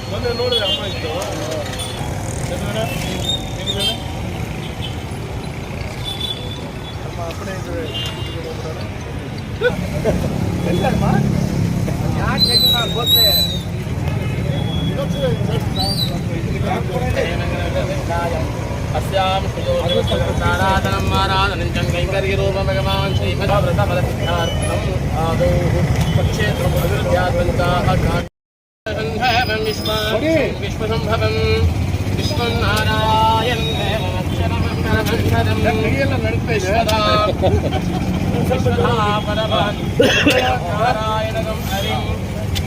ಮೊನ್ನೆ ನೋಡಿದ್ರೆ ಅಮ್ಮ ಇತ್ತು ಅಮ್ಮ ಅಪ್ಪನೇ ಇದ್ರೆ ಎಲ್ಲಮ್ಮ ಯಾಕೆ ನಾನು ಗೊತ್ತೇ अस्याम श्रीयोगनाराधनं आराधनं च कैङ्कर्यरूपं भगवान् श्रीमद्व्रतफलसिद्धार्थम् आदौ पक्षेत्रमुद्याद्वन्ताः काण्डसंभवं विश्वसंभवं विश्वं नारायणं देवमक्षरमङ्गलमङ्गलं विश्वदा परमान् नारायणं हरिं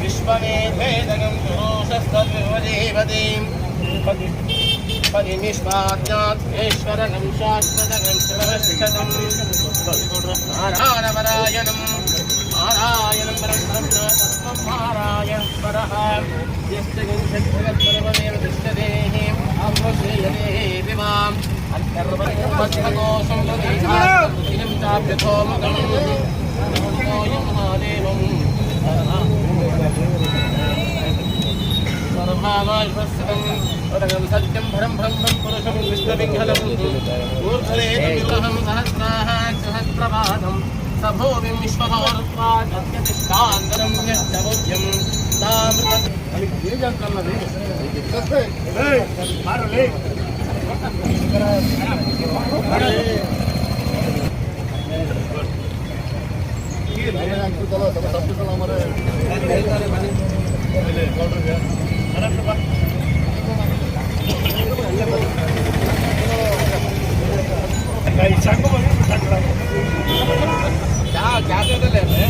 विश्वमेधेदगं पुरुषस्तद्विवदेवतीं परिनिष्पाद्यात्मेश्वरनं शाश्वतं शिवशिखतं नारायणपरायणं नारायणं परं नारायण परः यस्य जगत्परमेव तिष्ठतेः आत्मश्रेयते विमाम् अन्तर्वत्मत्सकोशं प्रदेशात्मतिं चाभ्यथोमुखं नमोऽयं महादेवं सर्वभावाश्वस्तं सत्यं भरं ब्रह्मं पुरुषं विश्वविङ्गलं ऊर्ध्वरेतुमिदहं सहस्रपादं सभोविं विश्वभोरुत्वात् अत्यतिष्ठान्तरं यश्चबोध्यं क्या देते हैं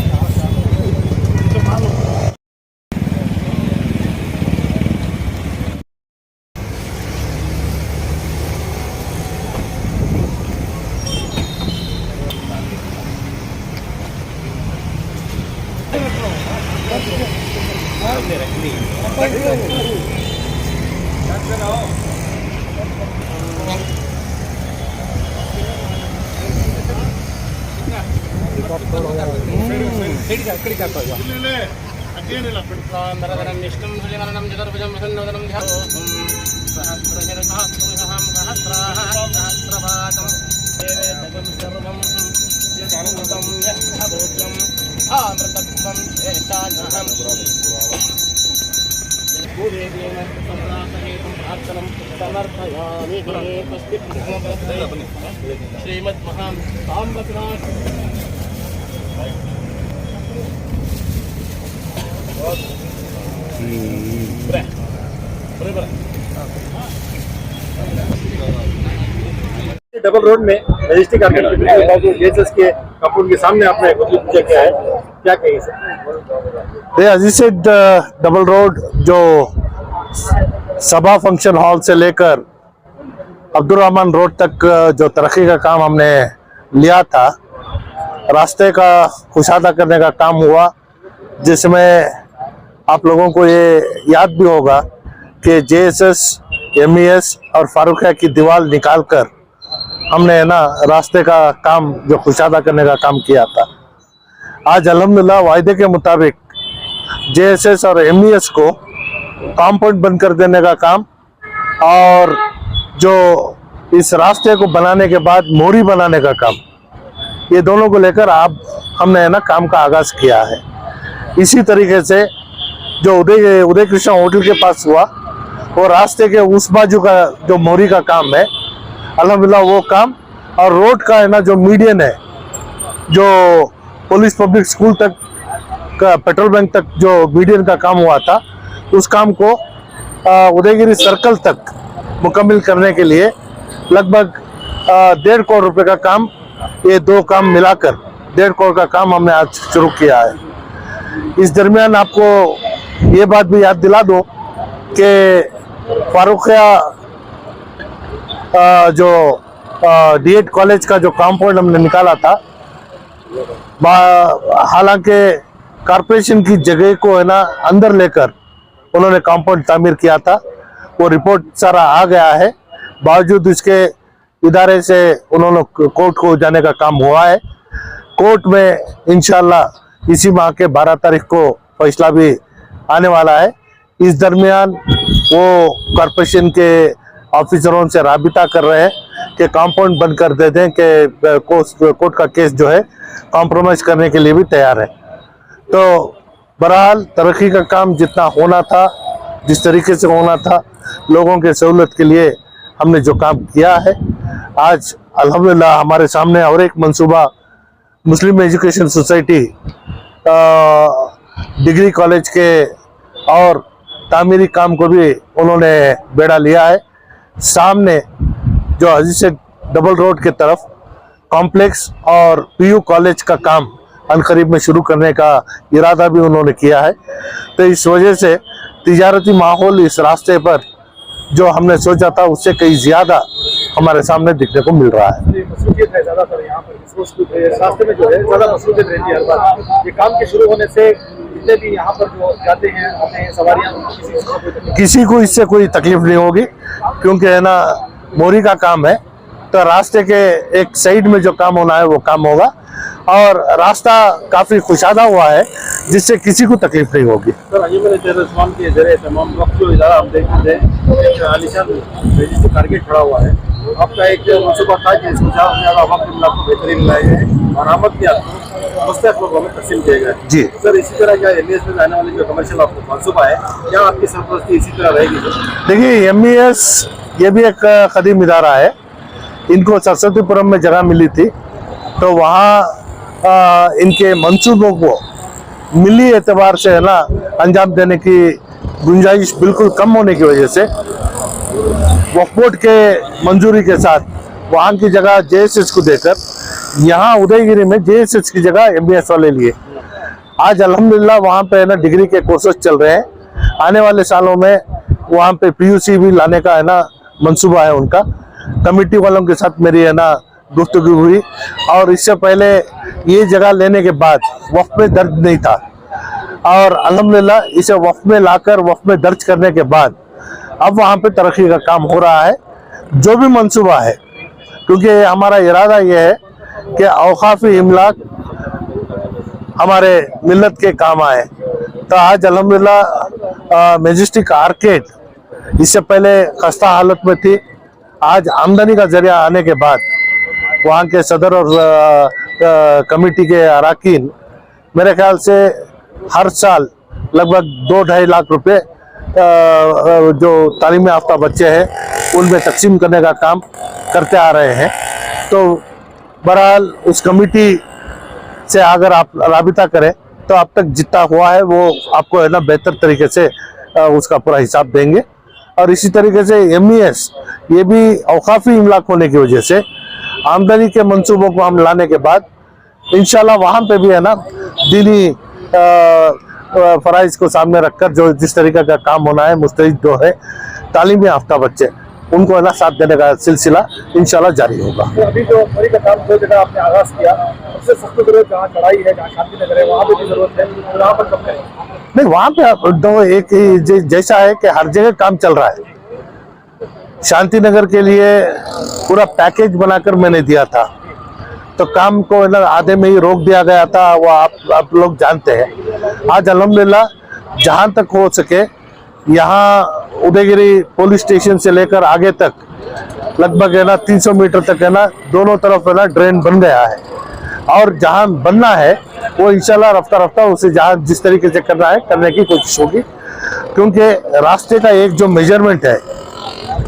निष्ठं श्रीमरणं चतुर्भुजं प्रसन्नवदनं ध्यानं सहस्रशिरसात्महं सहस्रपादं देवेदं सर्वं यस्तं यच्छबोध्यं आमृतत्वं शेषानहं भूदेवेन सम्प्राप्तहेतुं प्रार्थनं समर्पयामि श्रीमद्महां ताम्रनाथ डबल रोड में मजेस्टिक जेएसएस के कंपाउंड के सामने आपने पूजा किया है, क्या कहेंगे सर? अजीज डबल रोड जो सभा फंक्शन हॉल से लेकर अब्दुल रहमान रोड तक जो तरक्की का काम हमने लिया था, रास्ते का कुशादा करने का काम हुआ, जिसमें आप लोगों को ये याद भी होगा कि जेएसएस, एमईएस और फारूकिया की दीवार निकालकर हमने ना रास्ते का काम जो कुशादा करने का काम किया था। आज अल्हम्दुलिल्लाह वायदे के मुताबिक जेएसएस और एमईएस को कॉम्पाउंड बंद कर देने का काम और जो इस रास्ते को बनाने के बाद मोरी बनाने का काम, ये दोनों को लेकर हमने ना काम का आगाज किया है। इसी तरीके से जो उदय कृष्णा होटल के पास हुआ, वो रास्ते के उस बाजू का जो मोरी का काम है, अल्हम्दुलिल्लाह वो काम, और रोड का है ना जो मीडियन है, जो पुलिस पब्लिक स्कूल तक का पेट्रोल बैंक तक जो मीडियन का काम हुआ था, उस काम को उदयगिरी सर्कल तक मुकम्मल करने के लिए लगभग 1.5 करोड़ रुपए का काम, ये दो काम मिलाकर 1.5 करोड़ का काम हमने आज शुरू किया है। इस दरमियान आपको ये बात भी याद दिला दो कि फारूकिया जो डीएड कॉलेज का जो कंपाउंड हमने निकाला था, हालांकि कॉरपोरेशन की जगह को है ना अंदर लेकर उन्होंने कंपाउंड तामीर किया था, वो रिपोर्ट सारा आ गया है। बावजूद इसके इदारे से उन्होंने कोर्ट को जाने का काम हुआ है। कोर्ट में इंशाल्लाह इसी माह के 12 तारीख को फैसला भी आने वाला है। इस दरमियान वो कॉरपोरेशन के ऑफिसरों से राबिता कर रहे हैं कि कंपाउंड बंद कर देते हैं, कि कोर्ट का केस जो है कॉम्प्रोमाइज करने के लिए भी तैयार है। तो बहरहाल तरक्की का काम जितना होना था, जिस तरीके से होना था, लोगों के सहूलत के लिए हमने जो काम किया है, आज अल्हम्दुलिल्लाह हमारे सामने और एक मंसूबा मुस्लिम एजुकेशन सोसाइटी डिग्री कॉलेज के और तामीरी काम को भी उन्होंने बेड़ा लिया है। सामने जो हजी से डबल रोड के तरफ कॉम्प्लेक्स और पीयू कॉलेज का काम अनकरीब में शुरू करने का इरादा भी उन्होंने किया है। तो इस वजह से तिजारती माहौल इस रास्ते पर जो हमने सोचा था उससे कहीं ज़्यादा हमारे सामने दिखने को मिल रहा है। मसरूफियत है ज़्यादातर यहाँ पर, इस रास्ते में जो है ज़्यादा मसरूफियत रहती है हर बार। ये काम के शुरू होने से जितने भी यहाँ पर जो जाते हैं आते हैं सवारियाँ, किसी को इससे कोई तकलीफ नहीं होगी, क्योंकि है ना मोरी का काम है, तो रास्ते के एक साइड में जो काम होना है वो काम होगा और रास्ता काफ़ी खुशादा हुआ है जिससे किसी को तकलीफ नहीं होगी। सर अजमेर तेरस्मान के जरिए तमाम वक्त जो इदारा हम देखते थे एक आलिशान रजिस्टर टारगेट खड़ा हुआ है। आपका एक मनसूबा था कि इसको ज़्यादा को बेहतरीन लाए गए और आमद के मुस्तक लोगों में तकसीम किए गए। जी सर, इसी तरह क्या MES में आने वाले जो कमर्शियल आपको मनसूबा है, क्या आपकी सरपरस्ती इसी तरह रहेगी? देखिए, MES ये भी एक कदीम इदारा है। इनको सरस्वतीपुरम में जगह मिली थी, तो वहाँ इनके मंसूबों को मिली एतबार से है ना अंजाम देने की गुंजाइश बिल्कुल कम होने की वजह से वक्फ बोर्ड के मंजूरी के साथ वहाँ की जगह JSS को देकर यहाँ उदयगिरी में JSS की जगह MES वाले लिए। आज अल्हम्दुलिल्लाह वहाँ पे है ना डिग्री के कोर्सेज चल रहे हैं। आने वाले सालों में वहाँ पे PUC भी लाने का है ना मंसूबा है उनका। कमेटी वालों के साथ मेरी है ना गुफ्तगू हुई और इससे पहले ये जगह लेने के बाद वक्फ में दर्ज नहीं था और अल्हम्दुलिल्लाह इसे वक्फ में लाकर वक्फ में दर्ज करने के बाद अब वहाँ पे तरक्की का काम हो रहा है। जो भी मंसूबा है, क्योंकि हमारा इरादा ये है कि औकाफी इमलाक हमारे मिल्लत के काम आए। तो आज अल्हम्दुलिल्लाह मैजेस्टिक आर्केड इससे पहले खस्ता हालत में थी, आज आमदनी का जरिया आने के बाद वहाँ के सदर और कमेटी के अरकान मेरे ख्याल से हर साल लगभग 2-2.5 लाख रुपए जो तालीम याफ्ता बच्चे हैं उनमें तकसीम करने का काम करते आ रहे हैं। तो बहरहाल उस कमेटी से अगर आप राबिता करें तो अब तक जितना हुआ है वो आपको है ना बेहतर तरीके से उसका पूरा हिसाब देंगे। और इसी तरीके से MES ये भी औकाफी इमलाक होने की वजह से आमदनी के मंसूबों को हम लाने के बाद इंशाल्लाह वहाँ पे भी है ना दीनी फराइज को सामने रखकर जो जिस तरीके का काम होना है, मुस्तैद जो है तालीम याफ्ता बच्चे उनको है ना साथ देने का सिलसिला इंशाल्लाह जारी होगा। तो अभी जो मोरी का काम दो जगह आपने आगाज किया, सबसे सख्त जरूरत जहाँ चढ़ाई है, जहाँ शांति नगर है, वहाँ पे भी जरूरत है, तो वहाँ पर कब करें? नहीं, वहाँ पे दो एक जैसा है कि हर जगह काम चल रहा है। शांति नगर के लिए पूरा पैकेज बनाकर मैंने दिया था, तो काम को है ना आधे में ही रोक दिया गया था, वो आप लोग जानते हैं। आज अल्हम्दुलिल्लाह जहाँ तक हो सके यहाँ उदयगिरी पुलिस स्टेशन से लेकर आगे तक लगभग है ना 300 मीटर तक है ना दोनों तरफ है ना ड्रेन बन गया है और जहाँ बनना है वो इंशाल्लाह रफ्ता रफ्ता उसे जहाँ जिस तरीके से करना है करने की कोशिश होगी, क्योंकि रास्ते का एक जो मेजरमेंट है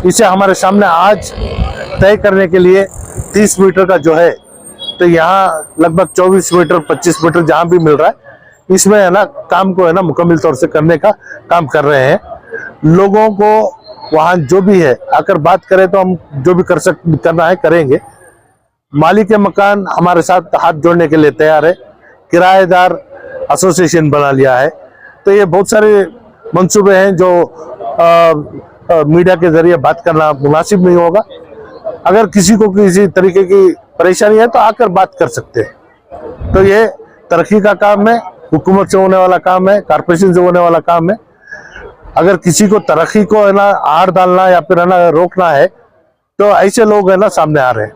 इसे हमारे सामने आज तय करने के लिए 30 मीटर का जो है, तो यहाँ लगभग 24 मीटर 25 मीटर जहाँ भी मिल रहा है इसमें है ना काम को है ना मुकम्मल तौर से करने का काम कर रहे हैं। लोगों को वहाँ जो भी है आकर बात करें तो हम जो भी करना है करेंगे। मालिक मकान हमारे साथ हाथ जोड़ने के लिए तैयार है, किराएदार एसोसिएशन बना लिया है। तो ये बहुत सारे मंसूबे हैं जो मीडिया के जरिए बात करना मुनासिब नहीं होगा। अगर किसी को किसी तरीके की परेशानी है तो आकर बात कर सकते हैं। तो ये तरक्की का काम है, हुकूमत से होने वाला काम है, कॉर्पोरेशन से होने वाला काम है। अगर किसी को तरक्की को है ना आड़ डालना या फिर है ना रोकना है तो ऐसे लोग है ना सामने आ रहे हैं।